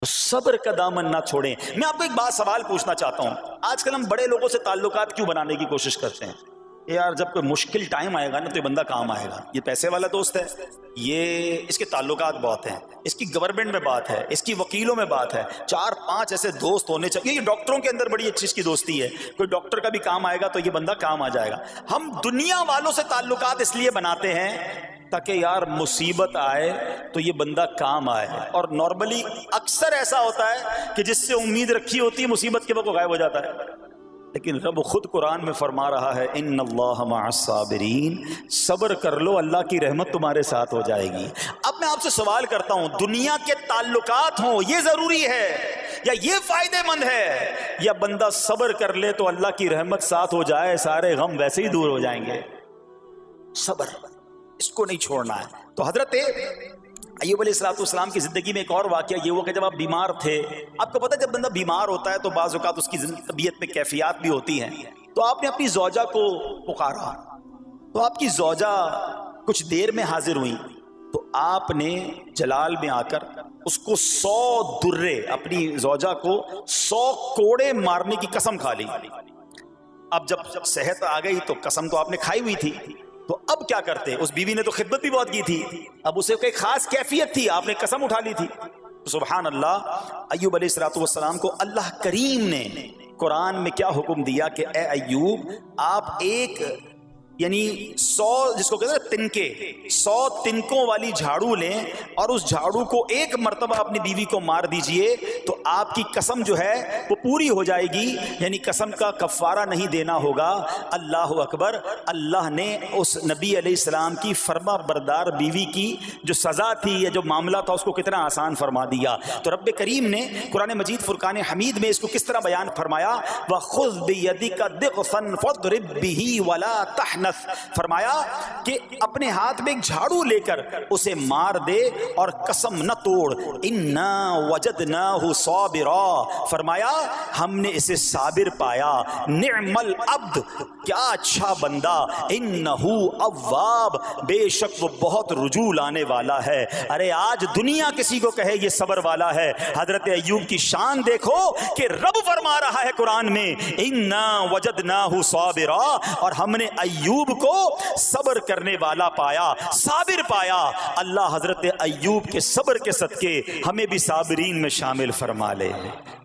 صبر کا دامن نہ چھوڑیں۔ میں آپ کو ایک بات سوال پوچھنا چاہتا ہوں، آج کل ہم بڑے لوگوں سے تعلقات کیوں بنانے کی کوشش کرتے ہیں؟ یار جب کوئی مشکل ٹائم آئے گا نا تو یہ بندہ کام آئے گا، یہ پیسے والا دوست ہے، یہ اس کے تعلقات بہت ہیں، اس کی گورنمنٹ میں بات ہے، اس کی وکیلوں میں بات ہے، 4-5 ایسے دوست ہونے چاہیے۔ یہ ڈاکٹروں کے اندر بڑی اچھی اس کی دوستی ہے، کوئی ڈاکٹر کا بھی کام آئے گا تو یہ بندہ کام آ جائے گا۔ ہم دنیا والوں سے تعلقات اس لیے بناتے ہیں تاکہ یار مصیبت آئے تو یہ بندہ کام آئے، اور نارملی اکثر ایسا ہوتا ہے کہ جس سے امید رکھی ہوتی ہے مصیبت کے وقت غائب ہو جاتا ہے۔ لیکن رب خود قرآن میں فرما رہا ہے ان اللہ مع الصابرین، صبر کر لو اللہ کی رحمت تمہارے ساتھ ہو جائے گی۔ اب میں آپ سے سوال کرتا ہوں، دنیا کے تعلقات ہوں یہ ضروری ہے یا یہ فائدہ مند ہے، یا بندہ صبر کر لے تو اللہ کی رحمت ساتھ ہو جائے سارے غم ویسے ہی دور ہو جائیں گے؟ صبر اس کو نہیں چھوڑنا ہے۔ تو حضرت ایوب علیہ السلام کی زندگی میں ایک اور واقعہ یہ ہوا کہ جب آپ بیمار تھے، آپ کو پتہ جب بندہ بیمار ہوتا ہے تو بعض اوقات اس کی طبیعت میں کیفیات بھی ہوتی ہیں، تو آپ نے اپنی زوجہ کو پکارا، تو آپ کی زوجہ کچھ دیر میں حاضر ہوئی، تو آپ نے جلال میں آ کر اس کو 100 درے، اپنی زوجہ کو 100 کوڑے مارنے کی قسم کھا لی۔ اب جب صحت آ گئی تو قسم تو آپ نے کھائی ہوئی تھی، تو اب کیا کرتے؟ اس بیوی نے تو خدمت بھی بہت کی تھی، اب اسے کوئی خاص کیفیت تھی، آپ نے قسم اٹھا لی تھی۔ سبحان اللہ، ایوب علیہ السلام کو اللہ کریم نے قرآن میں کیا حکم دیا کہ اے ایوب آپ ایک یعنی 100 جس کو کہتے ہیں تنکے، 100 تنکوں والی جھاڑو لیں اور اس جھاڑو کو ایک مرتبہ اپنی بیوی کو مار دیجئے تو آپ کی قسم جو ہے وہ پوری ہو جائے گی، یعنی قسم کا کفارہ نہیں دینا ہوگا۔ اللہ اکبر، اللہ نے اس نبی علیہ السلام کی فرما بردار بیوی کی جو سزا تھی یا جو معاملہ تھا اس کو کتنا آسان فرما دیا۔ تو رب کریم نے قرآن مجید فرقان حمید میں اس کو کس طرح بیان فرمایا، وَخُذْ بِيَدِكَ ضِغْثًا فَاضْرِب بِهِ وَلَا تَحْنَثْ، فرمایا کہ اپنے ہاتھ میں ایک جھاڑو لے کر اسے مار دے اور قسم نہ توڑ۔ اِنَّا وَجَدْنَاهُ صَابِرًا، فرمایا ہم نے اسے صابر پایا۔ نعم العبد، کیا اچھا بندہ، اِنَّهُ اواب، بے شک وہ بہت رجوع لانے والا ہے۔ ارے آج دنیا کسی کو کہے یہ صبر والا ہے، حضرت ایوب کی شان دیکھو کہ رب فرما رہا ہے قرآن میں اِنَّا وَجَدْنَاهُ صَابِرًا، اور ہم نے ایوب کو صبر کرنے والا پایا، صابر پایا۔ اللہ حضرت ایوب کے صبر کے صدقے ہمیں بھی صابرین میں شامل فرما لے۔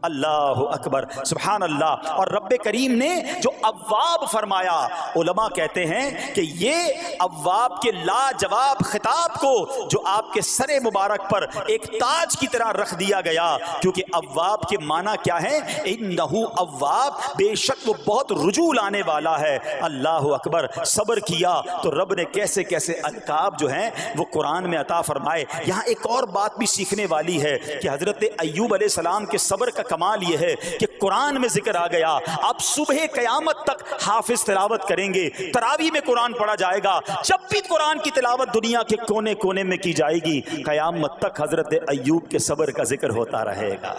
اللہ اکبر، سبحان اللہ۔ اور رب کریم نے جو اواب فرمایا، علماء کہتے ہیں کہ یہ اواب کے لاجواب خطاب کو جو آپ کے سر مبارک پر ایک تاج کی طرح رکھ دیا گیا، کیونکہ اواب کے معنی کیا ہے؟ انہو اواب، بے شک وہ بہت رجوع لانے والا ہے۔ اللہ اکبر، صبر کیا تو رب نے کیسے کیسے القاب جو ہیں وہ قرآن میں عطا فرمائے۔ یہاں ایک اور بات بھی سیکھنے والی ہے کہ حضرت ایوب علیہ السلام کے صبر کا کمال یہ ہے کہ قرآن میں ذکر آ گیا، آپ صبح قیامت تک حافظ تلاوت کریں گے، تراویح میں قرآن پڑھا جائے گا، جب بھی قرآن کی تلاوت دنیا کے کونے کونے میں کی جائے گی، قیامت تک حضرت ایوب کے صبر کا ذکر ہوتا رہے گا۔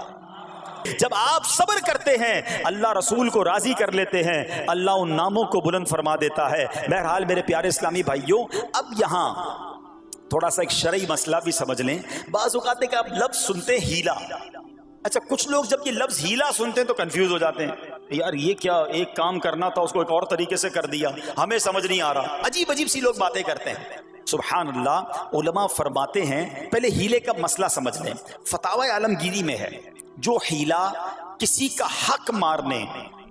جب آپ صبر کرتے ہیں اللہ رسول کو راضی کر لیتے ہیں، اللہ ان ناموں کو بلند فرما دیتا ہے۔ بہرحال میرے پیارے اسلامی بھائیوں، اب یہاں تھوڑا سا ایک شرعی مسئلہ بھی سمجھ لیں۔ بعض اوقات ہے کہ آپ لفظ سنتے ہیں ہیلا، اچھا کچھ لوگ جب یہ لفظ ہیلا سنتے ہیں تو کنفیوز ہو جاتے ہیں، یار یہ کیا، ایک کام کرنا تھا اس کو ایک اور طریقے سے کر دیا، ہمیں سمجھ نہیں آ رہا، عجیب عجیب سی لوگ باتیں کرتے ہیں۔ سبحان اللہ، علماء فرماتے ہیں پہلے ہیلے کا مسئلہ سمجھ لیں۔ فتاوی عالمگیری میں ہے جو ہیلا کسی کا حق مارنے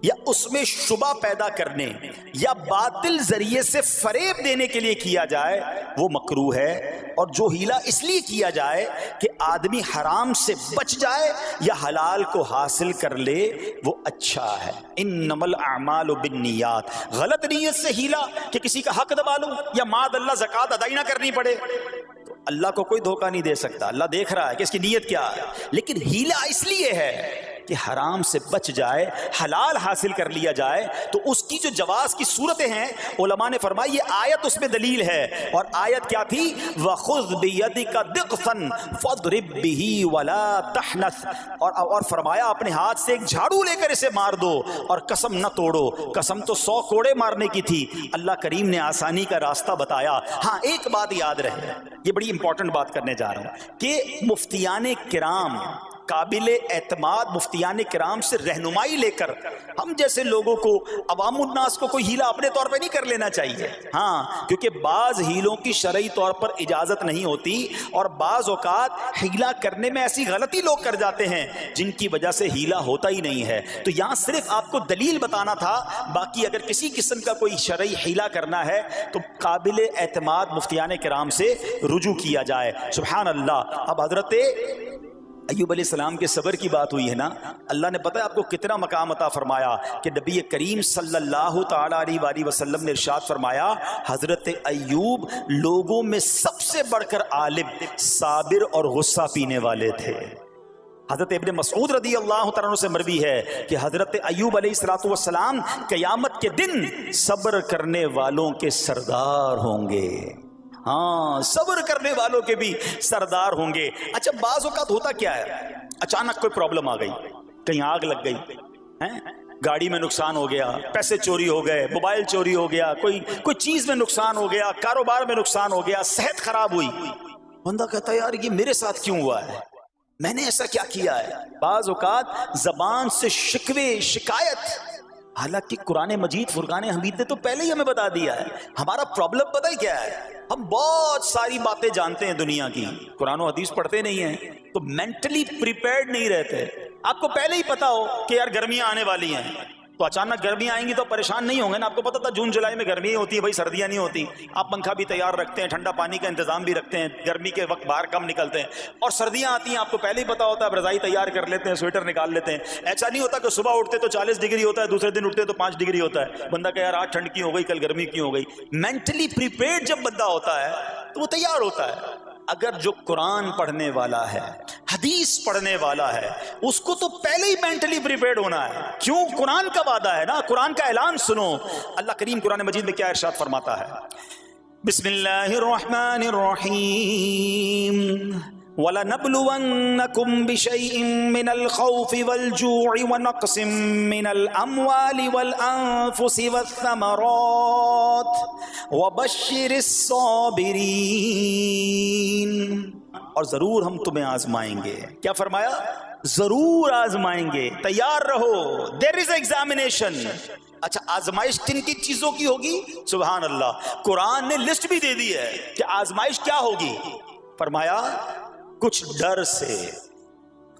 یا اس میں شبہ پیدا کرنے یا باطل ذریعے سے فریب دینے کے لیے کیا جائے وہ مکروہ ہے، اور جو ہیلا اس لیے کیا جائے کہ آدمی حرام سے بچ جائے یا حلال کو حاصل کر لے وہ اچھا ہے۔ انما الاعمال بالنیات، غلط نیت سے ہیلا کہ کسی کا حق دبا لوں یا معاذ اللہ زکوٰۃ ادائی نہ کرنی پڑے، تو اللہ کو کوئی دھوکہ نہیں دے سکتا، اللہ دیکھ رہا ہے کہ اس کی نیت کیا ہے۔ لیکن ہیلا اس لیے ہے کہ حرام سے بچ جائے، حلال حاصل کر لیا جائے، تو اس کی جو جواز کی صورتیں ہیں علماء نے فرمایا یہ آیت اس میں دلیل ہے، اور آیت کیا تھی؟ وَخُذْ بِيَدِكَ ضِغْثًا فَاضْرِب بِهِ وَلَا تَحْنَثْ، اور فرمایا اپنے ہاتھ سے ایک جھاڑو لے کر اسے مار دو اور قسم نہ توڑو۔ قسم تو 100 کوڑے مارنے کی تھی، اللہ کریم نے آسانی کا راستہ بتایا۔ ہاں ایک بات یاد رہے، یہ بڑی امپورٹنٹ بات کرنے جا رہا ہوں کہ مفتیان کرام قابل اعتماد مفتیان کرام سے رہنمائی لے کر ہم جیسے لوگوں کو، عوام الناس کو کوئی ہیلا اپنے طور پہ نہیں کر لینا چاہیے. ہاں، کیونکہ بعض ہیلوں کی شرعی طور پر اجازت نہیں ہوتی، اور بعض اوقات ہیلا کرنے میں ایسی غلطی لوگ کر جاتے ہیں جن کی وجہ سے ہیلا ہوتا ہی نہیں ہے. تو یہاں صرف آپ کو دلیل بتانا تھا، باقی اگر کسی قسم کا کوئی شرعی ہیلا کرنا ہے تو قابل اعتماد مفتیان کرام سے رجوع کیا جائے. سبحان اللہ. اب حضرت ایوب علیہ السلام کے صبر کی بات ہوئی ہے نا، اللہ نے پتہ ہے آپ کو کتنا مقام عطا فرمایا کہ نبی کریم صلی اللہ تعالی علیہ وآلہ وسلم نے ارشاد فرمایا حضرت ایوب لوگوں میں سب سے بڑھ کر عالم، صابر اور غصہ پینے والے تھے. حضرت ابن مسعود رضی اللہ تعالیٰ عنہ سے مروی ہے کہ حضرت ایوب علیہ السلام قیامت کے دن صبر کرنے والوں کے سردار ہوں گے. ہاں، صبر کرنے والوں کے بھی سردار ہوں گے. اچھا، بعض اوقات ہوتا کیا ہے، اچانک کوئی پرابلم آ گئی، کہیں آگ لگ گئی، گاڑی میں نقصان ہو گیا، پیسے چوری ہو گئے، موبائل چوری ہو گیا، کوئی چیز میں نقصان ہو گیا، کاروبار میں نقصان ہو گیا، صحت خراب ہوئی. بندہ کہتا ہے یار یہ میرے ساتھ کیوں ہوا ہے، میں نے ایسا کیا کیا ہے. بعض اوقات زبان سے شکوے، شکایت، حالانکہ قرآن مجید فرقان حمید نے تو پہلے ہی ہمیں بتا دیا ہے. ہمارا پرابلم پتہ ہی کیا ہے، ہم بہت ساری باتیں جانتے ہیں دنیا کی، قرآن و حدیث پڑھتے نہیں ہیں تو مینٹلی پریپیئرڈ نہیں رہتے. آپ کو پہلے ہی پتا ہو کہ یار گرمیاں آنے والی ہیں، تو اچانک گرمیاں آئیں گی تو پریشان نہیں ہوں گے نا. آپ کو پتا تھا جون جولائی میں گرمی ہوتی ہے بھائی، سردیاں نہیں ہوتی. آپ پنکھا بھی تیار رکھتے ہیں، ٹھنڈا پانی کا انتظام بھی رکھتے ہیں، گرمی کے وقت باہر کم نکلتے ہیں. اور سردیاں آتی ہیں آپ کو پہلے ہی پتا ہوتا ہے، رضائی تیار کر لیتے ہیں، سویٹر نکال لیتے ہیں. ایسا نہیں ہوتا کہ صبح اٹھتے تو 40 ڈگری ہوتا ہے، دوسرے دن اٹھتے تو 5 ڈگری ہوتا ہے. بندہ کہ یار آج ٹھنڈ کی ہو گئی، کل گرمی کی ہو گئی. مینٹلی پریپیئرڈ جب بندہ ہوتا ہے تو وہ تیار ہوتا ہے. اگر جو قرآن پڑھنے والا ہے، حدیث پڑھنے والا ہے، اس کو تو پہلے ہی مینٹلی پریپیئرڈ ہونا ہے. کیوں؟ قرآن کا وعدہ ہے نا، قرآن کا اعلان سنو. اللہ کریم قرآن مجید میں کیا ارشاد فرماتا ہے؟ بسم اللہ الرحمن الرحیم وَلَنَبْلُوَنَّكُمْ بِشَيْءٍ مِّنَ الْخَوْفِ وَالْجُوعِ وَنَقْصٍ مِّنَ الْأَمْوَالِ وَالْأَنفُسِ وَالثَّمَرَاتِ وَبَشِّرِ الصَّابِرِينَ. اور ضرور ہم تمہیں آزمائیں گے. کیا فرمایا؟ ضرور آزمائیں گے، تیار رہو. there is examination. اچھا، آزمائش کن کی چیزوں کی ہوگی؟ سبحان اللہ. قرآن نے لسٹ بھی دے دی ہے کہ آزمائش کیا ہوگی. فرمایا کچھ ڈر سے،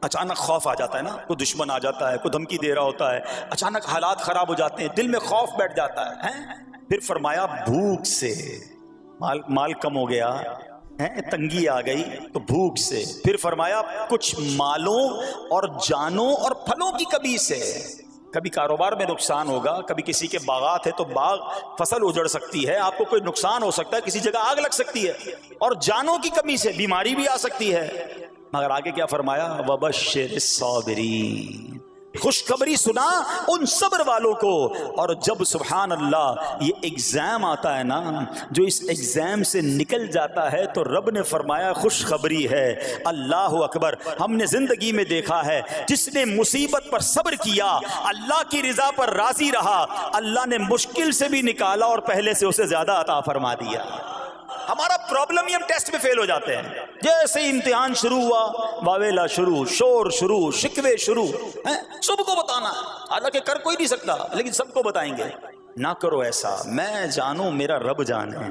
اچانک خوف آ جاتا ہے نا، کوئی دشمن آ جاتا ہے، کوئی دھمکی دے رہا ہوتا ہے، اچانک حالات خراب ہو جاتے ہیں، دل میں خوف بیٹھ جاتا ہے. پھر فرمایا بھوک سے، مال کم ہو گیا، تنگی آ گئی تو بھوک سے. پھر فرمایا کچھ مالوں اور جانوں اور پھلوں کی کمی سے. کبھی کاروبار میں نقصان ہوگا، کبھی کسی کے باغات ہے تو باغ فصل اجڑ سکتی ہے، آپ کو کوئی نقصان ہو سکتا ہے، کسی جگہ آگ لگ سکتی ہے، اور جانوں کی کمی سے بیماری بھی آ سکتی ہے. مگر آگے کیا فرمایا؟ وَبَشِّرِ الصَّابِرِينَ. خوشخبری سنا ان صبر والوں کو. اور جب سبحان اللہ یہ ایگزام آتا ہے نا، جو اس ایگزام سے نکل جاتا ہے تو رب نے فرمایا خوشخبری ہے. اللہ اکبر. ہم نے زندگی میں دیکھا ہے جس نے مصیبت پر صبر کیا، اللہ کی رضا پر راضی رہا، اللہ نے مشکل سے بھی نکالا اور پہلے سے اسے زیادہ عطا فرما دیا. ہمارا پرابلم ہی ہم ٹیسٹ میں فیل ہو جاتے ہیں. جیسے امتحان شروع ہوا، واویلا شروع، شور شروع، شکوے شروع. سب کو بتانا، حالانکہ کر کوئی نہیں سکتا لیکن سب کو بتائیں گے. نہ کرو ایسا. میں جانوں، میرا رب جانے،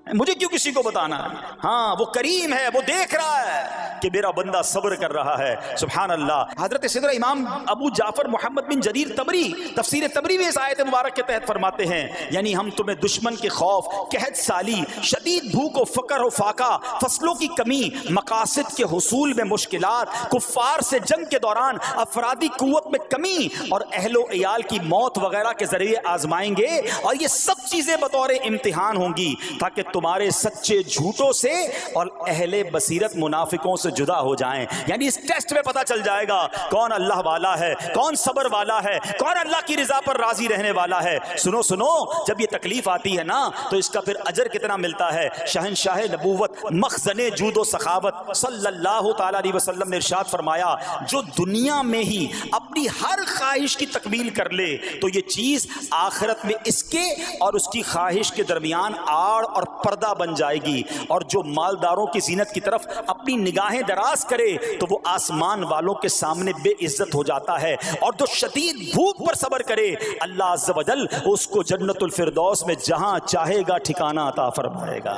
مجھے کیوں کسی کو بتانا. ہاں، وہ کریم ہے، وہ دیکھ رہا ہے کہ میرا بندہ صبر کر رہا ہے. سبحان اللہ. حضرت سیدنا امام ابو جعفر محمد بن جریر طبری تفسیر طبری میں اس آیت مبارک کے تحت فرماتے ہیں، یعنی ہم تمہیں دشمن کے خوف، قحط سالی، شدید بھوک و فقر و فاقہ، فصلوں کی کمی، مقاصد کے حصول میں مشکلات، کفار سے جنگ کے دوران افرادی قوت میں کمی اور اہل و عیال کی موت وغیرہ کے ذریعے آزمائیں گے. اور یہ سب چیزیں بطور امتحان ہوں گی تاکہ تمہارے سچے جھوٹوں سے اور اہل بصیرت منافقوں سے جدا ہو جائیں. یعنی اس ٹیسٹ میں پتا چل جائے گا کون اللہ والا ہے، کون صبر والا ہے، کون اللہ کی رضا پر راضی رہنے والا ہے. سنو سنو، جب یہ تکلیف آتی ہے نا تو اس کا پھر اجر کتنا ملتا ہے. شہنشاہ نبوت، مخزن جود و سخاوت صلی اللہ تعالی علیہ وسلم نے ارشاد فرمایا، جو دنیا میں ہی اپنی ہر خواہش کی تکمیل کر لے تو یہ چیز آخرت میں اس کے اور اس کی خواہش کے درمیان آڑ اور پردہ بن جائے گی، اور جو مالداروں کی زینت کی طرف اپنی نگاہیں دراز کرے تو وہ آسمان والوں کے سامنے بے عزت ہو جاتا ہے، اور جو شدید بھوک پر صبر کرے اللہ عز و جل اس کو جنت الفردوس میں جہاں چاہے گا ٹھکانہ عطا فرمائے گا۔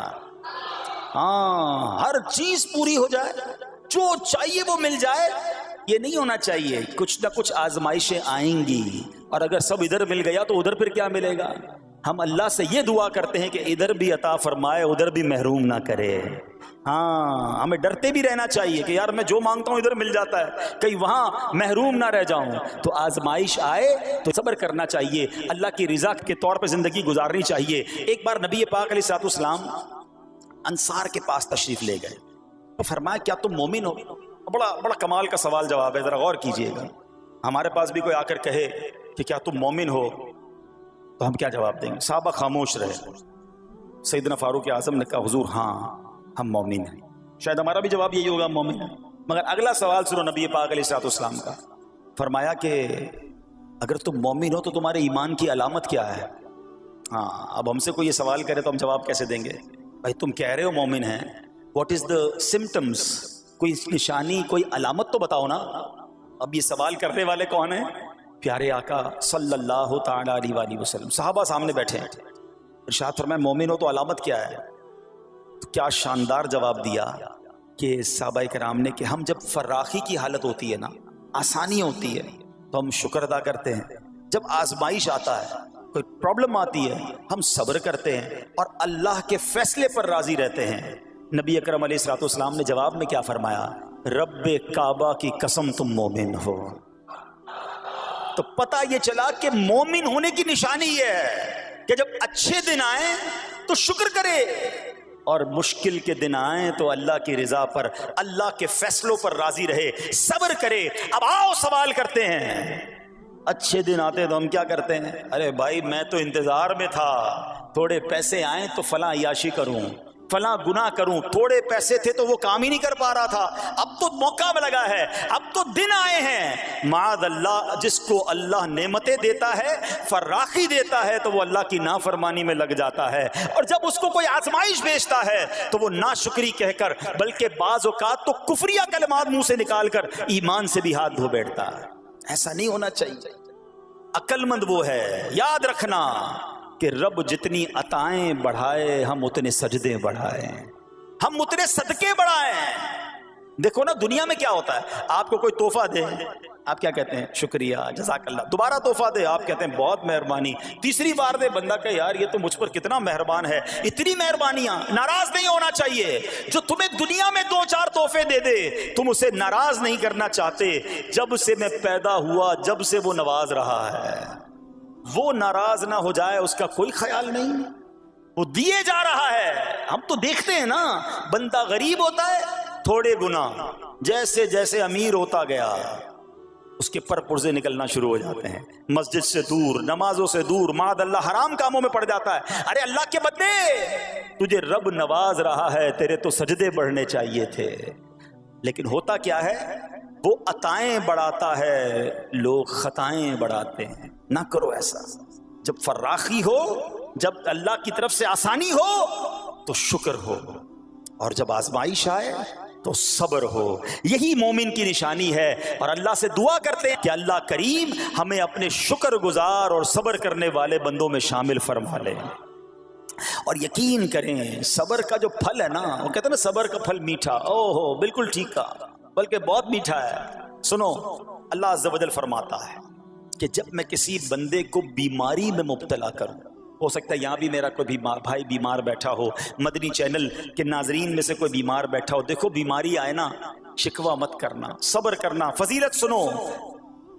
ہاں، ہر چیز پوری ہو جائے، جو چاہیے وہ مل جائے، یہ نہیں ہونا چاہیے۔ کچھ نہ کچھ آزمائشیں آئیں گی، اور اگر سب ادھر مل گیا تو ادھر پھر کیا ملے گا؟ ہم اللہ سے یہ دعا کرتے ہیں کہ ادھر بھی عطا فرمائے، ادھر بھی محروم نہ کرے۔ ہاں، ہمیں ڈرتے بھی رہنا چاہیے کہ یار میں جو مانگتا ہوں ادھر مل جاتا ہے، کہیں وہاں محروم نہ رہ جاؤں۔ تو آزمائش آئے تو صبر کرنا چاہیے، اللہ کی رضا کے طور پہ زندگی گزارنی چاہیے۔ ایک بار نبی پاک علیہ الصلوۃ والسلام انصار کے پاس تشریف لے گئے تو فرمایا کیا تم مومن ہو؟ بڑا کمال کا سوال جواب ہے، ذرا غور کیجئے گا۔ ہمارے پاس بھی کوئی آ کر کہے کہ کیا تم مومن ہو تو ہم کیا جواب دیں گے؟ صحابہ خاموش رہے۔ سیدنا فاروق اعظم نے کہا حضور ہاں ہم مومن ہیں۔ شاید ہمارا بھی جواب یہی ہوگا مومن ہیں، مگر اگلا سوال سنو نبی پاک علیہ الصلوۃ والسلام کا۔ فرمایا کہ اگر تم مومن ہو تو تمہارے ایمان کی علامت کیا ہے؟ ہاں، اب ہم سے کوئی یہ سوال کرے تو ہم جواب کیسے دیں گے؟ بھائی تم کہہ رہے ہو مومن ہیں، واٹ از دا سمٹمز؟ کوئی نشانی، کوئی علامت تو بتاؤ نا۔ اب یہ سوال کرنے والے کون ہیں؟ پیارے آقا صلی اللہ تعالی علیہ وآلہ وسلم۔ صحابہ سامنے بیٹھے ہیں، ارشاد فرمایا مومن ہو تو علامت کیا ہے؟ تو کیا شاندار جواب دیا کہ صحابہ کرام نے کہ ہم جب فراخی کی حالت ہوتی ہے نا، آسانی ہوتی ہے تو ہم شکر ادا کرتے ہیں، جب آزمائش آتا ہے، کوئی پرابلم آتی ہے، ہم صبر کرتے ہیں اور اللہ کے فیصلے پر راضی رہتے ہیں۔ نبی اکرم علیہ الصلوۃ والسلام نے جواب میں کیا فرمایا؟ رب کعبہ کی قسم تم مومن ہو۔ تو پتہ یہ چلا کہ مومن ہونے کی نشانی یہ ہے کہ جب اچھے دن آئیں تو شکر کرے، اور مشکل کے دن آئیں تو اللہ کی رضا پر، اللہ کے فیصلوں پر راضی رہے، صبر کرے۔ اب آؤ سوال کرتے ہیں، اچھے دن آتے تو ہم کیا کرتے ہیں؟ ارے بھائی میں تو انتظار میں تھا، تھوڑے پیسے آئیں تو فلاں عیاشی کروں، فلاں گناہ کروں، تھوڑے پیسے تھے تو وہ کام ہی نہیں کر پا رہا تھا، اب تو موقع میں لگا ہے، اب تو دن آئے ہیں۔ معاذ اللہ، جس کو اللہ نعمتیں دیتا ہے، فراخی دیتا ہے، تو وہ اللہ کی نافرمانی میں لگ جاتا ہے، اور جب اس کو کوئی آزمائش بھیجتا ہے تو وہ ناشکری کہہ کر، بلکہ بعض اوقات تو کفریہ کلمات منہ سے نکال کر ایمان سے بھی ہاتھ دھو بیٹھتا ہے۔ ایسا نہیں ہونا چاہیے۔ عقل مند وہ ہے، یاد رکھنا کہ رب جتنی عطائیں بڑھائے ہم اتنے سجدے بڑھائیں، ہم اتنے صدقے بڑھائیں۔ دیکھو نا دنیا میں کیا ہوتا ہے، آپ کو کوئی تحفہ دے، آپ کیا کہتے ہیں؟ شکریہ، جزاک اللہ۔ دوبارہ تحفہ دے، آپ کہتے ہیں بہت مہربانی۔ تیسری بار دے، بندہ کہ یار یہ تو مجھ پر کتنا مہربان ہے۔ اتنی مہربانیاں، ناراض نہیں ہونا چاہیے۔ جو تمہیں دنیا میں 2-4 تحفے دے دے، تم اسے ناراض نہیں کرنا چاہتے۔ جب سے میں پیدا ہوا، جب سے وہ نواز رہا ہے، وہ ناراض نہ ہو جائے اس کا کوئی خیال نہیں، وہ دیے جا رہا ہے۔ ہم تو دیکھتے ہیں نا، بندہ غریب ہوتا ہے، تھوڑے گناہ، جیسے جیسے امیر ہوتا گیا اس کے پر پرزے نکلنا شروع ہو جاتے ہیں، مسجد سے دور، نمازوں سے دور، معاذ اللہ حرام کاموں میں پڑ جاتا ہے۔ ارے اللہ کے بندے، تجھے رب نواز رہا ہے، تیرے تو سجدے بڑھنے چاہیے تھے۔ لیکن ہوتا کیا ہے، وہ عطائیں بڑھاتا ہے، لوگ خطائیں بڑھاتے ہیں۔ نہ کرو ایسا۔ جب فراخی ہو، جب اللہ کی طرف سے آسانی ہو تو شکر ہو، اور جب آزمائش آئے تو صبر ہو۔ یہی مومن کی نشانی ہے، اور اللہ سے دعا کرتے ہیں کہ اللہ کریم ہمیں اپنے شکر گزار اور صبر کرنے والے بندوں میں شامل فرما لے۔ اور یقین کریں صبر کا جو پھل ہے نا، وہ کہتے ہیں نا صبر کا پھل میٹھا، او ہو بالکل ٹھیک کہا، بلکہ بہت میٹھا ہے۔ سنو، اللہ عز و جل فرماتا ہے کہ جب میں کسی بندے کو بیماری میں مبتلا کروں، ہو سکتا ہے یہاں بھی میرا کوئی بھائی بیمار بیٹھا ہو، مدنی چینل کے ناظرین میں سے کوئی بیمار بیٹھا ہو، دیکھو بیماری آئے نا، شکوہ مت کرنا، صبر کرنا۔ فضیلت سنو،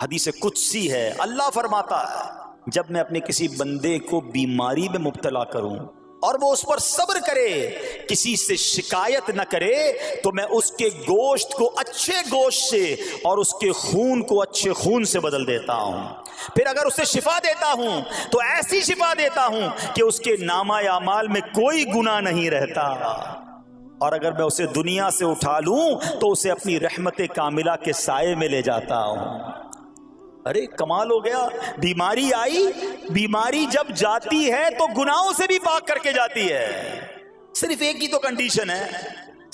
حدیث قدسی ہے، اللہ فرماتا ہے جب میں اپنے کسی بندے کو بیماری میں مبتلا کروں اور وہ اس پر صبر کرے، کسی سے شکایت نہ کرے، تو میں اس کے گوشت کو اچھے گوشت سے اور اس کے خون کو اچھے خون سے بدل دیتا ہوں۔ پھر اگر اسے شفا دیتا ہوں تو ایسی شفا دیتا ہوں کہ اس کے نامہ اعمال میں کوئی گناہ نہیں رہتا، اور اگر میں اسے دنیا سے اٹھا لوں تو اسے اپنی رحمت کاملہ کے سائے میں لے جاتا ہوں۔ ارے کمال ہو گیا، بیماری آئی، بیماری جب جاتی ہے تو گناہوں سے بھی پاک کر کے جاتی ہے۔ صرف ایک ہی تو کنڈیشن ہے،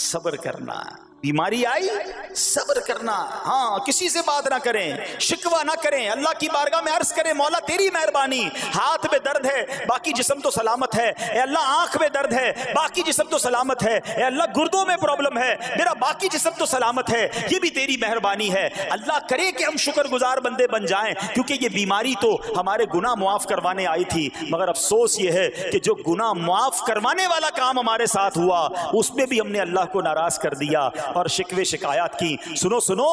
صبر کرنا. بیماری آئی صبر کرنا. ہاں کسی سے بات نہ کریں، شکوہ نہ کریں، اللہ کی بارگاہ میں عرض کریں مولا تیری مہربانی، ہاتھ میں درد ہے باقی جسم تو سلامت ہے، اے اللہ آنکھ میں درد ہے باقی جسم تو سلامت ہے، اے اللہ گردوں میں پرابلم ہے میرا باقی جسم تو سلامت ہے، یہ بھی تیری مہربانی ہے. اللہ کرے کہ ہم شکر گزار بندے بن جائیں، کیونکہ یہ بیماری تو ہمارے گناہ معاف کروانے آئی تھی، مگر افسوس یہ ہے کہ جو گناہ معاف کروانے والا کام ہمارے ساتھ ہوا اس میں بھی ہم نے اللہ کو ناراض کر دیا اور شکوے شکایات کی. سنو سنو،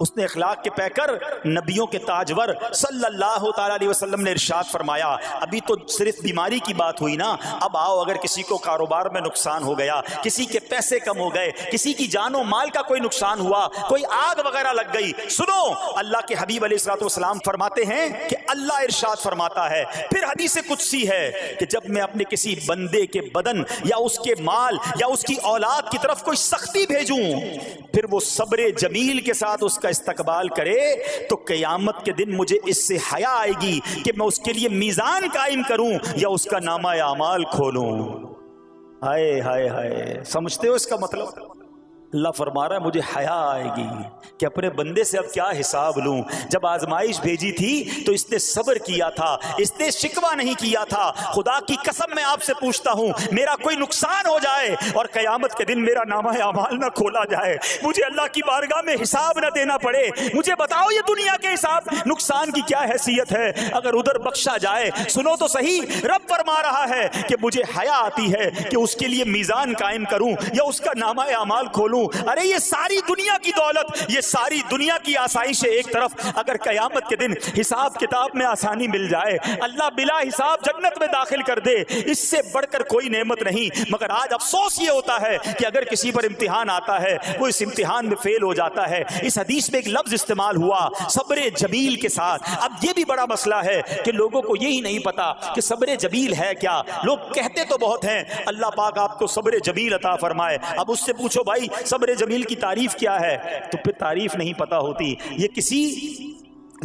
اس نے اخلاق کے پیکر نبیوں کے تاجور صلی اللہ تعالی علیہ وسلم نے ارشاد فرمایا، ابھی تو صرف بیماری کی بات ہوئی نا، اب آؤ اگر کسی کو کاروبار میں نقصان ہو گیا، کسی کے پیسے کم ہو گئے، کسی کی جان و مال کا کوئی نقصان ہوا، کوئی آگ وغیرہ لگ گئی، سنو اللہ کے حبیب علیہ الصلوۃ والسلام فرماتے ہیں کہ اللہ ارشاد فرماتا ہے، پھر حدیث قدسی ہے کہ جب میں اپنے کسی بندے کے بدن یا اس کے مال یا اس کی اولاد کی طرف کوئی سختی بھیجوں، پھر وہ صبر جمیل کے ساتھ اس کا استقبال کرے تو قیامت کے دن مجھے اس سے حیا آئے گی کہ میں اس کے لیے میزان قائم کروں یا اس کا نامہ اعمال کھولوں. ہائے ہائے ہائے، سمجھتے ہو اس کا مطلب؟ اللہ فرما رہا ہے مجھے حیا آئے گی کہ اپنے بندے سے اب کیا حساب لوں. جب آزمائش بھیجی تھی تو اس نے صبر کیا تھا، اس نے شکوہ نہیں کیا تھا. خدا کی قسم میں آپ سے پوچھتا ہوں، میرا کوئی نقصان ہو جائے اور قیامت کے دن میرا نامہ اعمال نہ کھولا جائے، مجھے اللہ کی بارگاہ میں حساب نہ دینا پڑے، مجھے بتاؤ یہ دنیا کے حساب نقصان کی کیا حیثیت ہے اگر ادھر بخشا جائے. سنو تو صحیح، رب فرما رہا ہے کہ مجھے حیا آتی ہے کہ اس کے لیے میزان قائم کروں یا اس کا نامہ اعمال کھولوں. ارے یہ ساری دنیا کی دولت، یہ ساری دنیا کی آسائشیں ایک طرف، اگر قیامت کے دن حساب کتاب میں آسانی مل جائے، اللہ بلا حساب جنت میں داخل کر دے، اس سے بڑھ کر کوئی نعمت نہیں. مگر آج افسوس یہ ہوتا ہے کہ اگر کسی پر امتحان آتا ہے وہ اس امتحان میں فیل ہو جاتا ہے. اس حدیث میں ایک لفظ استعمال ہوا صبر جمیل کے ساتھ. اب یہ بھی بڑا مسئلہ ہے کہ لوگوں کو یہی نہیں پتا کہ صبر جمیل ہے کیا. لوگ کہتے تو بہت ہیں اللہ پاک آپ کو صبر جمیل عطا فرمائے، اب اس سے پوچھو بھائی صبر جمیل کی تعریف کیا ہے تو پھر تعریف نہیں پتا ہوتی. یہ کسی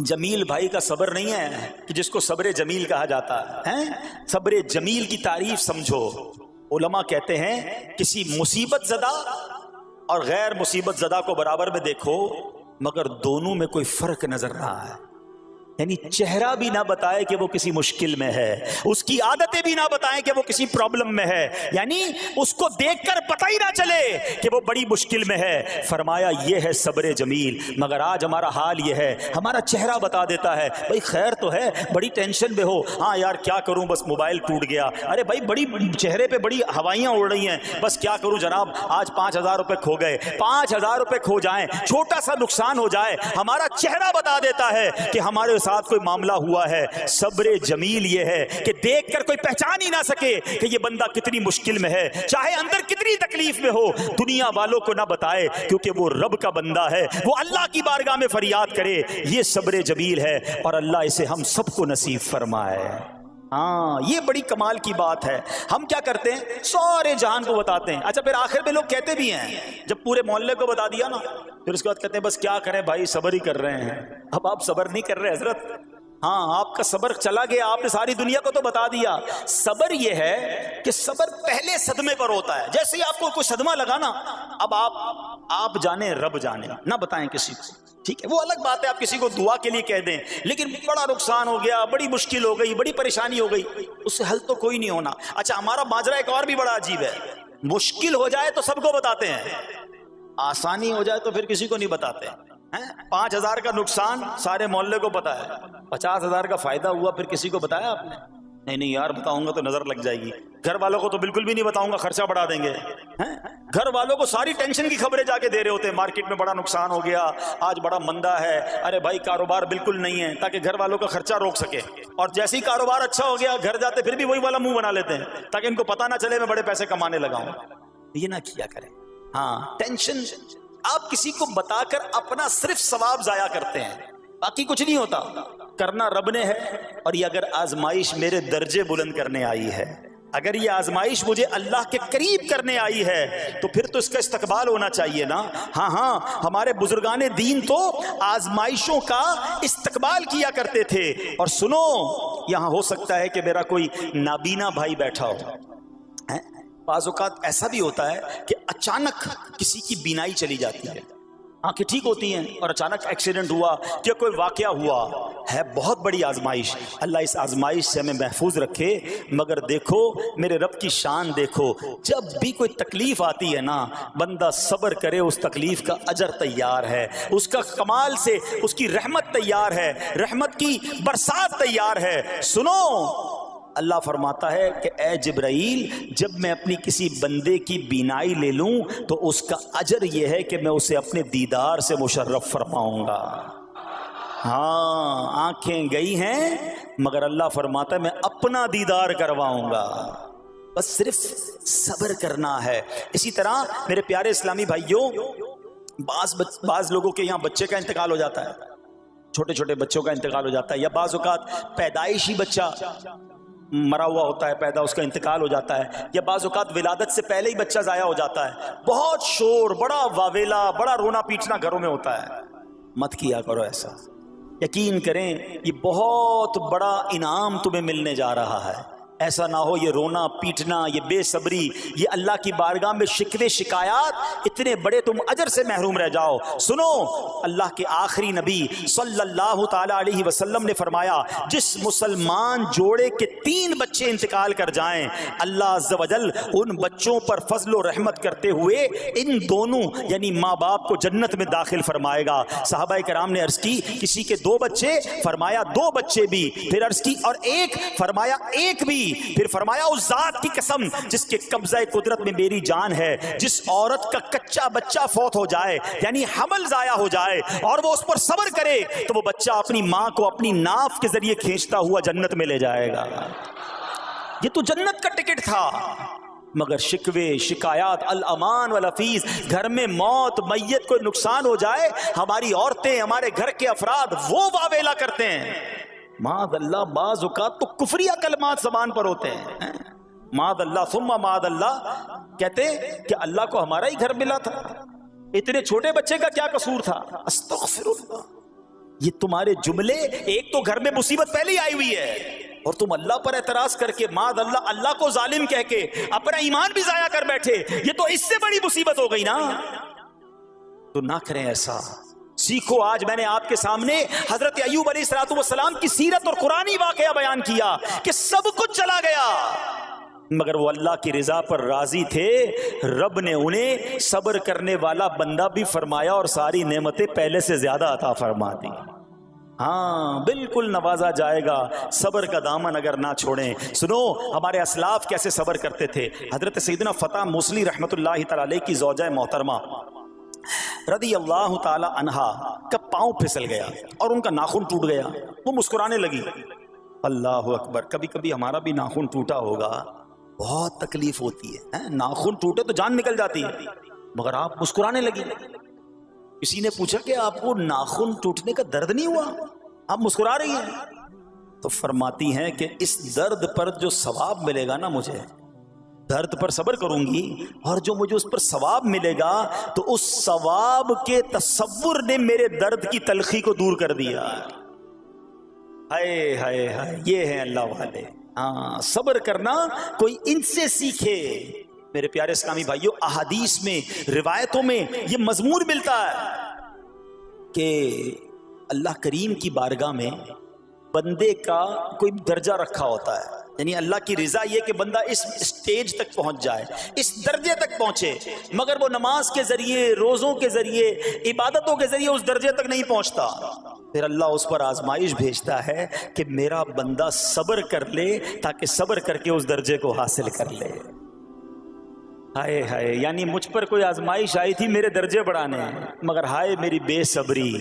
جمیل بھائی کا صبر نہیں ہے کہ جس کو صبر جمیل کہا جاتا ہے. صبر جمیل کی تعریف سمجھو. علماء کہتے ہیں کسی مصیبت زدہ اور غیر مصیبت زدہ کو برابر میں دیکھو مگر دونوں میں کوئی فرق نظر نہ آئے. یعنی چہرہ بھی نہ بتائے کہ وہ کسی مشکل میں ہے، اس کی عادتیں بھی نہ بتائیں کہ وہ کسی پرابلم میں ہے، یعنی اس کو دیکھ کر پتہ ہی نہ چلے کہ وہ بڑی مشکل میں ہے. فرمایا یہ ہے صبر جمیل. مگر آج ہمارا حال یہ ہے، ہمارا چہرہ بتا دیتا ہے بھائی خیر تو ہے، بڑی ٹینشن میں ہو، ہاں یار کیا کروں بس موبائل ٹوٹ گیا، ارے بھائی بڑی چہرے پہ بڑی ہوائیاں اڑ رہی ہیں، بس کیا کروں جناب آج 5,000 روپے کھو گئے. 5,000 روپے کھو جائیں، چھوٹا سا نقصان ہو جائے، ہمارا چہرہ بتا دیتا ہے کہ ہمارے ساتھ کوئی معاملہ ہوا ہے. صبر جمیل یہ ہے کہ دیکھ کر کوئی پہچان ہی نہ سکے کہ یہ بندہ کتنی مشکل میں ہے، چاہے اندر کتنی تکلیف میں ہو، دنیا والوں کو نہ بتائے کیونکہ وہ رب کا بندہ ہے، وہ اللہ کی بارگاہ میں فریاد کرے. یہ صبر جمیل ہے اور اللہ اسے ہم سب کو نصیب فرمائے. ہاں یہ بڑی کمال کی بات ہے. ہم کیا کرتے ہیں سارے جہان کو بتاتے ہیں، اچھا پھر آخر میں لوگ کہتے بھی ہیں جب پورے محلے کو بتا دیا نا پھر اس کے بعد کہتے ہیں بس کیا کریں بھائی صبر ہی کر رہے ہیں. اب آپ صبر نہیں کر رہے حضرت، ہاں آپ کا صبر چلا گیا، آپ نے ساری دنیا کو تو بتا دیا. صبر یہ ہے کہ صبر پہلے صدمے پر ہوتا ہے. جیسے ہی آپ کو کوئی صدمہ لگا نا اب آپ جانے رب جانے، نہ بتائیں کسی کو، ٹھیک ہے. وہ الگ بات ہے آپ کسی کو دعا کے لیے کہہ دیں، لیکن بڑا نقصان ہو گیا، بڑی مشکل ہو گئی، بڑی پریشانی ہو گئی، اس سے حل تو کوئی نہیں ہونا. اچھا ہمارا ماجرا ایک اور بھی بڑا عجیب ہے، مشکل ہو جائے تو سب کو بتاتے ہیں، آسانی ہو جائے تو پھر کسی کو نہیں بتاتے. 5,000 کا نقصان سارے محلے کو پتا ہے، 50,000 کا فائدہ ہوا پھر کسی کو بتایا آپ نے؟ نہیں یار بتاؤں گا تو نظر لگ جائے گی. گھر والوں کو تو بالکل بھی نہیں بتاؤں گا، خرچہ بڑھا دیں گے. گھر والوں کو ساری ٹینشن کی خبریں جا کے دے رہے ہوتے ہیں، مارکیٹ میں بڑا نقصان ہو گیا، آج بڑا مندہ ہے، ارے بھائی کاروبار بالکل نہیں ہے، تاکہ گھر والوں کا خرچہ روک سکے. اور جیسے ہی کاروبار اچھا ہو گیا گھر جاتے پھر بھی وہی والا منہ بنا لیتے ہیں تاکہ ان کو پتہ نہ چلے میں بڑے پیسے کمانے لگا ہوں. یہ نہ کیا کریں. ہاں ٹینشن آپ کسی کو بتا کر اپنا صرف ثواب ضائع کرتے ہیں، باقی کچھ نہیں ہوتا. کرنا رب نے ہے، اور یہ اگر آزمائش میرے درجے بلند کرنے آئی ہے، اگر یہ آزمائش مجھے اللہ کے قریب کرنے آئی ہے تو پھر تو اس کا استقبال ہونا چاہیے نا. ہاں ہمارے بزرگان دین تو آزمائشوں کا استقبال کیا کرتے تھے. اور سنو یہاں ہو سکتا ہے کہ میرا کوئی نابینا بھائی بیٹھا ہو، بعض اوقات ایسا بھی ہوتا ہے کہ اچانک کسی کی بینائی چلی جاتی ہے، آنکھیں ٹھیک ہوتی ہیں اور اچانک ایکسیڈنٹ ہوا کہ کوئی واقعہ ہوا ہے، بہت بڑی آزمائش۔ اللہ اس آزمائش سے ہمیں محفوظ رکھے، مگر دیکھو میرے رب کی شان دیکھو، جب بھی کوئی تکلیف آتی ہے نا، بندہ صبر کرے، اس تکلیف کا اجر تیار ہے، اس کا کمال سے اس کی رحمت تیار ہے، رحمت کی برسات تیار ہے۔ سنو، اللہ فرماتا ہے کہ اے جبرائیل، جب میں اپنی کسی بندے کی بینائی لے لوں تو اس کا اجر یہ ہے کہ میں اسے اپنے دیدار سے مشرف فرماؤں گا۔ ہاں، آنکھیں گئی ہیں مگر اللہ فرماتا ہے میں اپنا دیدار کرواؤں گا، بس صرف صبر کرنا ہے۔ اسی طرح میرے پیارے اسلامی بھائیوں، بعض لوگوں کے یہاں بچے کا انتقال ہو جاتا ہے، چھوٹے چھوٹے بچوں کا انتقال ہو جاتا ہے، یا بعض اوقات پیدائشی بچہ مرا ہوا ہوتا ہے پیدا، اس کا انتقال ہو جاتا ہے، یا بعض اوقات ولادت سے پہلے ہی بچہ ضائع ہو جاتا ہے، بہت شور، بڑا واویلا، بڑا رونا پیٹنا گھروں میں ہوتا ہے۔ مت کیا کرو ایسا، یقین کریں یہ بہت بڑا انعام تمہیں ملنے جا رہا ہے۔ ایسا نہ ہو یہ رونا پیٹنا، یہ بے صبری، یہ اللہ کی بارگاہ میں شکوے شکایات، اتنے بڑے تم اجر سے محروم رہ جاؤ۔ سنو، اللہ کے آخری نبی صلی اللہ تعالی علیہ وسلم نے فرمایا، جس مسلمان جوڑے کے 3 بچے انتقال کر جائیں، اللہ عز و جل ان بچوں پر فضل و رحمت کرتے ہوئے ان دونوں یعنی ماں باپ کو جنت میں داخل فرمائے گا۔ صحابہ کرام نے عرض کی کسی کے 2 بچے، فرمایا 2 بچے بھی، پھر عرض کی اور 1، فرمایا 1 بھی، پھر فرمایا اس ذات کی قسم جس کے قبضہ قدرت میں میری جان ہے، جس عورت کا کچا بچہ فوت ہو جائے یعنی حمل ضائع ہو جائے اور وہ اس پر صبر کرے تو وہ بچہ اپنی ماں کو اپنی ناف کے ذریعے کھینچتا ہوا جنت میں لے جائے گا۔ یہ تو جنت کا ٹکٹ تھا، مگر شکوے شکایات، الامان والافیز، گھر میں موت، میت کو نقصان ہو جائے، ہماری عورتیں، ہمارے گھر کے افراد وہ واویلا کرتے ہیں۔ معاذ اللہ، بعض اوقات تو کفریہ کلمات زبان پر ہوتے ہیں، معاذ اللہ ثم معاذ اللہ، کہتے کہ اللہ کو ہمارا ہی گھر ملا تھا، اتنے چھوٹے بچے کا کیا قصور تھا، استغفر اللہ۔ یہ تمہارے جملے، ایک تو گھر میں مصیبت پہلے ہی آئی ہوئی ہے اور تم اللہ پر اعتراض کر کے معاذ اللہ، اللہ کو ظالم کہہ کے اپنا ایمان بھی ضائع کر بیٹھے، یہ تو اس سے بڑی مصیبت ہو گئی نا۔ تو نہ کریں ایسا، سیکھو۔ آج میں نے آپ کے سامنے حضرت ایوب علیہ السلام کی سیرت اور قرآنی واقعہ بیان کیا کہ سب کچھ چلا گیا مگر وہ اللہ کی رضا پر راضی تھے، رب نے انہیں صبر کرنے والا بندہ بھی فرمایا اور ساری نعمتیں پہلے سے زیادہ عطا فرما دی۔ ہاں بالکل نوازا جائے گا، صبر کا دامن اگر نہ چھوڑیں۔ سنو ہمارے اسلاف کیسے صبر کرتے تھے۔ حضرت سیدنا فتح موصلی رحمت اللہ تعالی علیہ کی زوجہ محترمہ رضی اللہ تعالی عنہا کا پاؤں پھسل گیا اور ان کا ناخن ٹوٹ گیا، وہ مسکرانے لگی۔ اللہ اکبر، کبھی کبھی ہمارا بھی ناخن ٹوٹا ہوگا، بہت تکلیف ہوتی ہے، ناخن ٹوٹے تو جان نکل جاتی ہے، مگر آپ مسکرانے لگی۔ کسی نے پوچھا کہ آپ کو ناخن ٹوٹنے کا درد نہیں ہوا، آپ مسکرا رہی ہیں؟ تو فرماتی ہیں کہ اس درد پر جو ثواب ملے گا نا، مجھے درد پر صبر کروں گی اور جو مجھے اس پر ثواب ملے گا تو اس ثواب کے تصور نے میرے درد کی تلخی کو دور کر دیا۔ ہائے ہائے ہائے، یہ ہیں اللہ والے۔ ہاں، صبر کرنا کوئی ان سے سیکھے۔ میرے پیارے اسلامی بھائیوں، احادیث میں، روایتوں میں یہ مضمون ملتا ہے کہ اللہ کریم کی بارگاہ میں بندے کا کوئی درجہ رکھا ہوتا ہے، یعنی اللہ کی رضا یہ کہ بندہ اس سٹیج تک پہنچ جائے، اس درجے تک پہنچے، مگر وہ نماز کے ذریعے، روزوں کے ذریعے، عبادتوں کے ذریعے اس درجے تک نہیں پہنچتا، پھر اللہ اس پر آزمائش بھیجتا ہے کہ میرا بندہ صبر کر لے تاکہ صبر کر کے اس درجے کو حاصل کر لے۔ ہائے ہائے، یعنی مجھ پر کوئی آزمائش آئی تھی میرے درجے بڑھانے، مگر ہائے میری بے صبری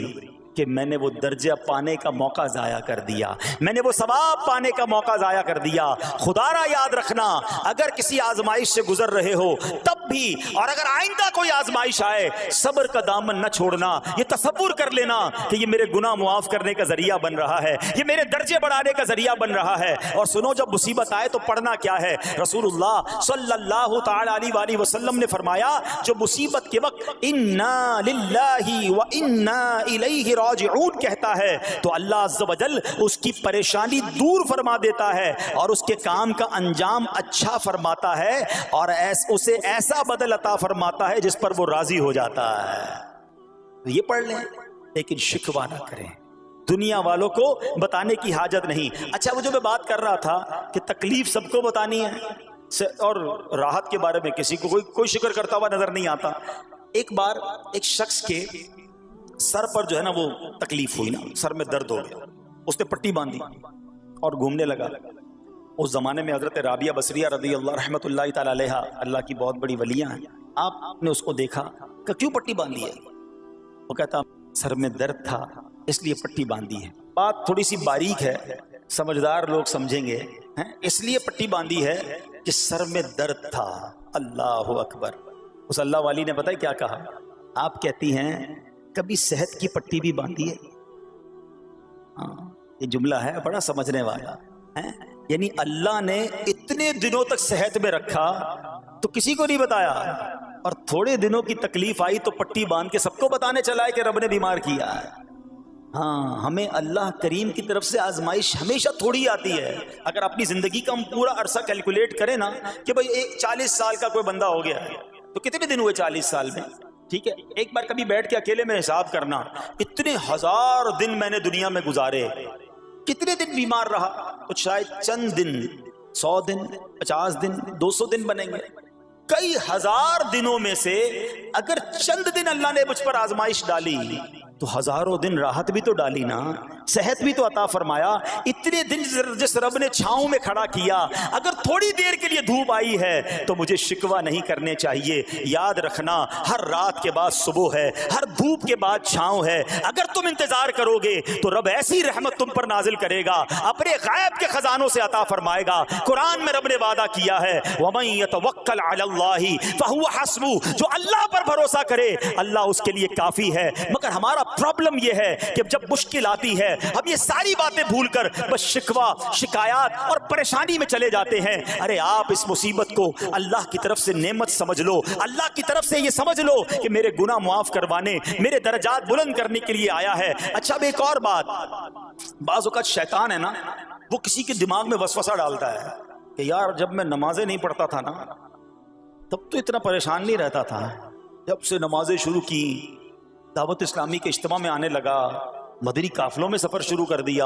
کہ میں نے وہ درجہ پانے کا موقع ضائع کر دیا، میں نے وہ ثواب پانے کا موقع ضائع کر دیا۔ خدا را یاد رکھنا، اگر کسی آزمائش سے گزر رہے ہو تب بھی کبھی اور اگر آئندہ کوئی آزمائش آئے صبر کا دامن نہ چھوڑنا، یہ تصور کر لینا کہ یہ میرے گناہ معاف کرنے کا ذریعہ بن رہا ہے، یہ میرے درجے بڑھانے کا ذریعہ بن رہا ہے۔ اور سنو، جب مصیبت آئے تو پڑھنا کیا ہے؟ رسول اللہ صلی اللہ تعالی علیہ وآلہ وسلم نے فرمایا جو مصیبت کے وقت انا للہ و انا الیہ راجعون کہتا ہے تو اللہ عز و جل اس کی پریشانی دور فرما دیتا ہے اور اس کے کام کا انجام اچھا فرماتا ہے اور اسے ایسا بدل عطا فرماتا ہے جس پر وہ راضی ہو جاتا ہے۔ تو یہ پڑھ لیں، لیکن شکوہ نہ کریں، دنیا والوں کو بتانے کی حاجت نہیں۔ اچھا، وہ جو میں بات کر رہا تھا کہ تکلیف سب کو بتانی ہے اور راحت کے بارے میں کسی کو کوئی شکر کرتا ہوا نظر نہیں آتا۔ ایک بار ایک شخص کے سر پر جو ہے نا وہ تکلیف ہوئی نا، سر میں درد ہو گیا، اس نے پٹی باندھی اور گھومنے لگا۔ اس زمانے میں حضرت رابعہ بصریہ رضی اللہ رحمۃ اللہ تعالی علیہا، اللہ کی بہت بڑی ولیاں ہیں، آپ نے اس کو دیکھا کہ کیوں پٹی باندھی ہے؟ وہ کہتا سر میں درد تھا اس لیے پٹی باندھی ہے۔ بات تھوڑی سی باریک ہے، سمجھدار لوگ سمجھیں گے، اس لیے پٹی باندھی ہے کہ سر میں درد تھا۔ اللہ اکبر۔ اس اللہ والی نے پتہ ہے کیا کہا؟ آپ کہتی ہیں کبھی صحت کی پٹی بھی باندھی ہے؟ یہ جملہ ہے بڑا سمجھنے والا ہے، یعنی اللہ نے اتنے دنوں تک صحت میں رکھا تو کسی کو نہیں بتایا، اور تھوڑے دنوں کی تکلیف آئی تو پٹی باندھ کے سب کو بتانے چلا ہے کہ رب نے بیمار کیا ہے۔ ہاں، ہمیں اللہ کریم کی طرف سے آزمائش ہمیشہ تھوڑی آتی ہے۔ اگر اپنی زندگی کا ہم پورا عرصہ کیلکولیٹ کریں نا کہ بھئی 40 سال کا کوئی بندہ ہو گیا ہے تو کتنے دن ہوئے 40 سال میں؟ ٹھیک ہے، ایک بار کبھی بیٹھ کے اکیلے میں حساب کرنا، اتنے ہزار دن میں نے دنیا میں گزارے، کتنے دن بیمار رہا؟ تو شاید چند دن، 100 دن، 50 دن، 200 دن بنیں گے۔ کئی ہزار دنوں میں سے اگر چند دن اللہ نے مجھ پر آزمائش ڈالی تو ہزاروں دن راحت بھی تو ڈالی نا، صحت بھی تو عطا فرمایا۔ اتنے دن جس رب نے چھاؤں میں کھڑا کیا، اگر تھوڑی دیر کے لیے دھوپ آئی ہے تو مجھے شکوہ نہیں کرنے چاہیے۔ یاد رکھنا، ہر رات کے بعد صبح ہے، ہر دھوپ کے بعد چھاؤں ہے۔ اگر تم انتظار کرو گے تو رب ایسی رحمت تم پر نازل کرے گا، اپنے غیب کے خزانوں سے عطا فرمائے گا۔ قرآن میں رب نے وعدہ کیا ہے وَمَن يَتَوَکَّلْ عَلَى اللَّهِ فَهُوَ حَسْبُهُ، جو اللہ پر بھروسہ کرے اللہ اس کے لیے کافی ہے۔ مگر ہمارا پرابلم یہ ہے کہ جب مشکل آتی ہے ہم یہ ساری باتیں بھول کر بس شکوہ، شکایات اور پریشانی میں چلے جاتے ہیں۔ ارے آپ اس مصیبت کو اللہ کی طرف سے نعمت سمجھ لو، اللہ کی طرف سے یہ سمجھ لو کہ میرے گناہ معاف کروانے، میرے درجات بلند کرنے کے لیے آیا ہے۔ اچھا، اب ایک اور بات، بعض اوقات شیطان ہے نا وہ کسی کے دماغ میں وسوسہ ڈالتا ہے کہ یار جب میں نمازیں نہیں پڑھتا تھا نا تب تو اتنا پریشان نہیں رہتا تھا، جب سے نمازیں شروع کی، دعوت اسلامی کے اجتماع میں آنے لگا، مدنی قافلوں میں سفر شروع کر دیا،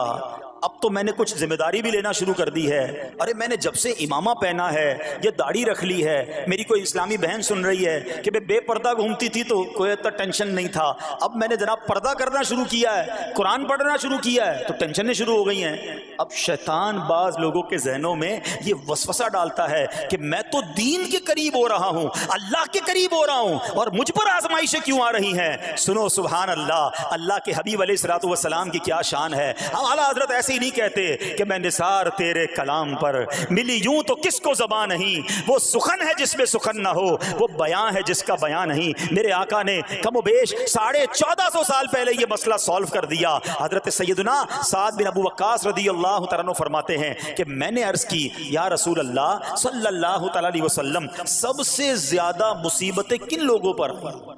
اب تو میں نے کچھ ذمہ داری بھی لینا شروع کر دی ہے۔ ارے میں نے جب سے امامہ پہنا ہے یا داڑھی رکھ لی ہے، میری کوئی اسلامی بہن سن رہی ہے کہ بے پردہ گھومتی تھی تو کوئی اتنا ٹینشن نہیں تھا، اب میں نے جناب پردہ کرنا شروع کیا ہے، قرآن پڑھنا شروع کیا ہے تو ٹینشنیں شروع ہو گئی ہیں۔ اب شیطان بعض لوگوں کے ذہنوں میں یہ وسوسہ ڈالتا ہے کہ میں تو دین کے قریب ہو رہا ہوں، اللہ کے قریب ہو رہا ہوں، اور مجھ پر آزمائشیں کیوں آ رہی ہیں؟ سنو، سبحان اللہ، اللہ کے حبیب علیہ الصلوۃ والسلام کی کیا شان ہے۔ اعلیٰ حضرت ایسے ہی نہیں کہتے کہ میں نثار تیرے کلام پر، ملی یوں تو کس کو زبان نہیں، وہ سخن ہے جس میں سخن نہ ہو، وہ بیان ہے جس کا بیان نہیں۔ میرے آقا نے کم و بیش 1450 سال پہلے یہ مسئلہ سالو کر دیا۔ حضرت سیدنا سعد بن ابو وقاص رضی اللہ تعالیٰ عنہ فرماتے ہیں کہ میں نے عرض کی یا رسول اللہ صلی اللہ تعالیٰ علیہ وسلم، سب سے زیادہ مصیبتیں کن لوگوں پر آئیں؟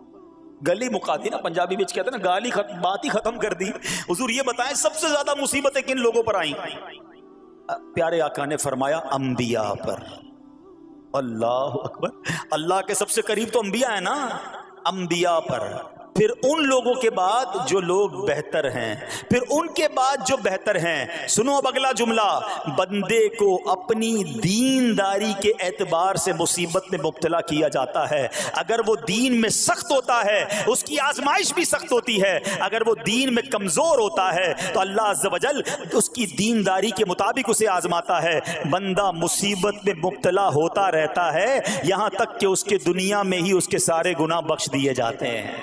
گلی مقاتی نا، پنجابی میں کہتے ہیں نا گالی بات ہی ختم کر دی۔ حضور یہ بتائیں سب سے زیادہ مصیبتیں کن لوگوں پر آئیں؟ پیارے آقا نے فرمایا انبیاء پر۔ اللہ اکبر، اللہ کے سب سے قریب تو انبیاء ہیں نا، انبیاء پر، پھر ان لوگوں کے بعد جو لوگ بہتر ہیں، پھر ان کے بعد جو بہتر ہیں۔ سنو اب اگلا جملہ، بندے کو اپنی دینداری کے اعتبار سے مصیبت میں مبتلا کیا جاتا ہے۔ اگر وہ دین میں سخت ہوتا ہے اس کی آزمائش بھی سخت ہوتی ہے، اگر وہ دین میں کمزور ہوتا ہے تو اللہ عز و جل اس کی دینداری کے مطابق اسے آزماتا ہے۔ بندہ مصیبت میں مبتلا ہوتا رہتا ہے یہاں تک کہ اس کے دنیا میں ہی اس کے سارے گناہ بخش دیے جاتے ہیں۔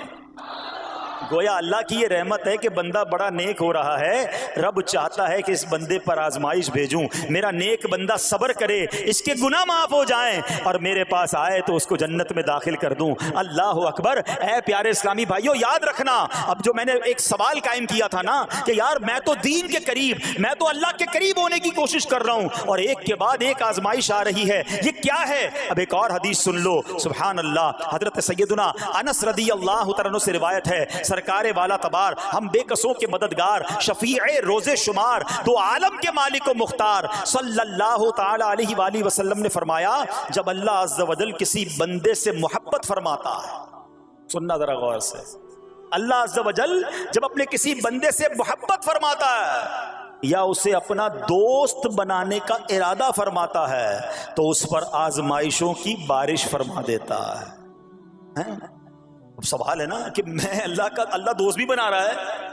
گویا اللہ کی یہ رحمت ہے کہ بندہ بڑا نیک ہو رہا ہے، رب چاہتا ہے کہ اس بندے پر آزمائش بھیجوں، میرا نیک بندہ صبر کرے، اس کے گناہ معاف ہو جائیں اور میرے پاس آئے تو اس کو جنت میں داخل کر دوں۔ اللہ اکبر۔ اے پیارے اسلامی بھائیو، یاد رکھنا، اب جو میں نے ایک سوال قائم کیا تھا نا کہ یار میں تو دین کے قریب، میں تو اللہ کے قریب ہونے کی کوشش کر رہا ہوں اور ایک کے بعد ایک آزمائش آ رہی ہے، یہ کیا ہے؟ اب ایک اور حدیث سن لو، سبحان اللہ۔ حضرت سیدنا انس رضی اللہ تعالیٰ عنہ سے روایت ہے، سرکار والا تبار، ہم بے کسوں کے مددگار، شفیع روز شمار، دو عالم کے مالک و مختار صلی اللہ تعالی علیہ وآلہ وسلم نے فرمایا، جب اللہ عز و جل کسی بندے سے محبت فرماتا ہے، سننا ذرا غور سے، اللہ عز و جل جب اپنے کسی بندے سے محبت فرماتا ہے یا اسے اپنا دوست بنانے کا ارادہ فرماتا ہے تو اس پر آزمائشوں کی بارش فرما دیتا ہے۔ اب سوال ہے نا کہ میں اللہ دوست بھی بنا رہا ہے،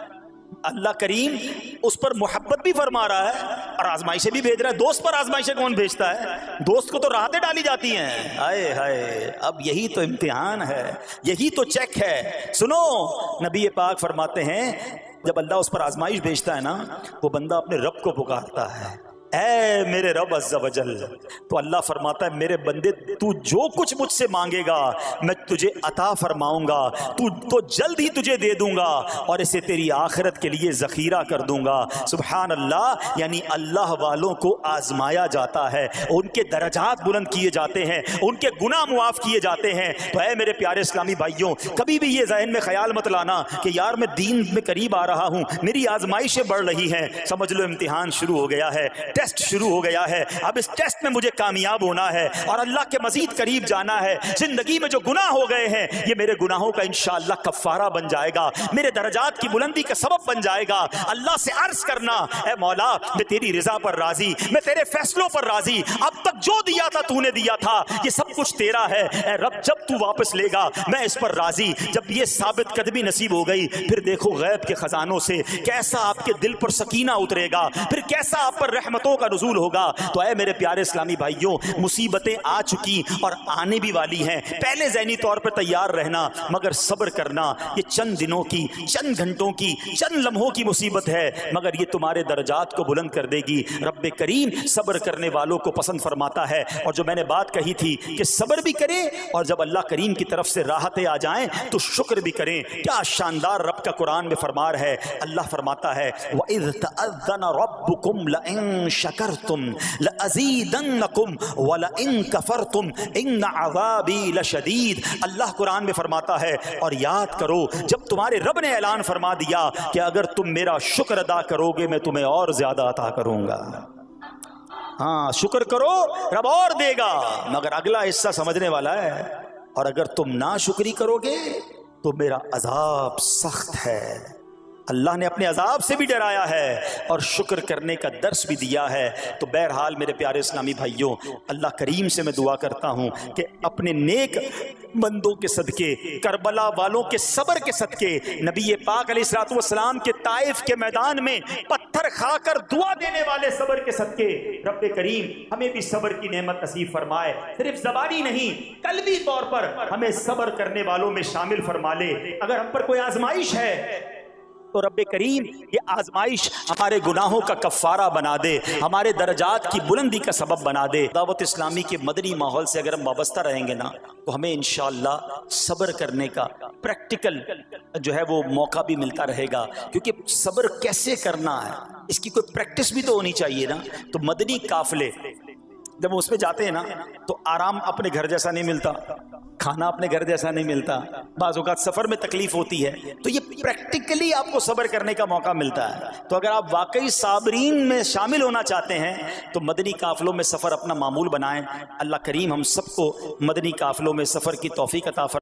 اللہ کریم اس پر محبت بھی فرما رہا ہے اور آزمائشیں بھی بھیج رہا ہے۔ دوست پر آزمائشیں کون بھیجتا ہے؟ دوست کو تو راحتیں ڈالی جاتی ہیں۔ ہائے ہائے، اب یہی تو امتحان ہے، یہی تو چیک ہے۔ سنو، نبی پاک فرماتے ہیں جب اللہ اس پر آزمائش بھیجتا ہے نا، وہ بندہ اپنے رب کو پکارتا ہے، اے میرے رب عز و جل، تو اللہ فرماتا ہے میرے بندے تو جو کچھ مجھ سے مانگے گا میں تجھے عطا فرماؤں گا، تو جلد ہی تجھے دے دوں گا اور اسے تیری آخرت کے لیے ذخیرہ کر دوں گا۔ سبحان اللہ۔ یعنی اللہ والوں کو آزمایا جاتا ہے، ان کے درجات بلند کیے جاتے ہیں، ان کے گناہ معاف کیے جاتے ہیں۔ تو اے میرے پیارے اسلامی بھائیوں، کبھی بھی یہ ذہن میں خیال مت لانا کہ یار میں دین میں قریب آ رہا ہوں، میری آزمائشیں بڑھ رہی ہیں، سمجھ لو امتحان شروع ہو گیا ہے، ٹیسٹ شروع ہو گیا ہے، اب اس ٹیسٹ میں مجھے کامیاب ہونا ہے اور اللہ کے مزید قریب جانا ہے۔ زندگی میں جو گناہ ہو گئے ہیں یہ میرے گناہوں کا انشاءاللہ کفارہ بن جائے گا، میرے درجات کی بلندی کا سبب بن جائے گا۔ اللہ سے عرض کرنا، اے مولا میں تیری رضا پر راضی، میں تیرے فیصلوں پر راضی، اب تک جو دیا تھا تو نے دیا تھا، یہ سب کچھ تیرا ہے، اے رب جب تو واپس لے گا میں اس پر راضی۔ جب یہ ثابت قدمی نصیب ہو گئی، پھر دیکھو غیب کے خزانوں سے کیسا آپ کے دل پر سکینہ اترے گا، پھر کیسا آپ پر رحمتوں کا نزول ہوگا۔ تو اے میرے پیارے اسلامی بھائیوں، مصیبتیں آ چکی اور آنے بھی والی ہیں، پہلے ذہنی طور پر تیار رہنا، مگر صبر کرنا۔ یہ چند دنوں کی، چند گھنٹوں کی، چند لمحوں کی مصیبت ہے، مگر یہ تمہارے درجات کو بلند کر دے گی۔ رب کریم صبر کرنے والوں کو پسند فرماتا ہے۔ اور جو میں نے بات کہی تھی کہ صبر بھی کریں اور جب اللہ کریم کی طرف سے راحتیں آ جائیں تو شکر بھی کریں۔ کیا شاندار رب کا قرآن میں فرمار ہے، اللہ فرماتا ہے وَإِذْ تَأَذَّنَ رَبُّكُمْ لَئِن شَكَرْتُمْ لَأَزِيدَنَّكُمْ وَلَئِن كَفَرْتُمْ إِنَّ عَذَابِي لَشَدِيدٌ۔ اللہ قرآن میں فرماتا ہے اور یاد کرو جب تمہارے رب نے اعلان فرما دیا کہ اگر تم میرا شکر ادا کرو گے میں تمہیں اور زیادہ عطا کروں گا۔ ہاں شکر کرو رب اور دے گا، مگر اگلا حصہ سمجھنے والا ہے، اور اگر تم ناشکری کرو گے تو میرا عذاب سخت ہے۔ اللہ نے اپنے عذاب سے بھی ڈرایا ہے اور شکر کرنے کا درس بھی دیا ہے۔ تو بہرحال میرے پیارے اسلامی بھائیوں، اللہ کریم سے میں دعا کرتا ہوں کہ اپنے نیک بندوں کے صدقے، کربلا والوں کے صبر کے صدقے، نبی پاک علیہ الصلوۃ والسلام کے طائف کے میدان میں پتھر کھا کر دعا دینے والے صبر کے صدقے، رب کریم ہمیں بھی صبر کی نعمت نصیب فرمائے، صرف زبانی نہیں قلبی طور پر ہمیں صبر کرنے والوں میں شامل فرما لے۔ اگر ہم پر کوئی آزمائش ہے تو رب کریم یہ آزمائش ہمارے گناہوں کا کفارہ بنا دے، ہمارے درجات کی بلندی کا سبب بنا دے۔ دعوت اسلامی کے مدنی ماحول سے اگر ہم وابستہ رہیں گے نا تو ہمیں انشاءاللہ صبر کرنے کا پریکٹیکل جو ہے وہ موقع بھی ملتا رہے گا، کیونکہ صبر کیسے کرنا ہے اس کی کوئی پریکٹس بھی تو ہونی چاہیے نا۔ تو مدنی قافلے جب اس میں جاتے ہیں نا تو آرام اپنے گھر جیسا نہیں ملتا، کھانا اپنے گھر جیسا نہیں ملتا، بعض اوقات سفر میں تکلیف ہوتی ہے، تو یہ پریکٹیکلی آپ کو صبر کرنے کا موقع ملتا ہے۔ تو اگر آپ واقعی صابرین میں شامل ہونا چاہتے ہیں تو مدنی قافلوں میں سفر اپنا معمول بنائیں۔ اللہ کریم ہم سب کو مدنی قافلوں میں سفر کی توفیق عطا فرمائے۔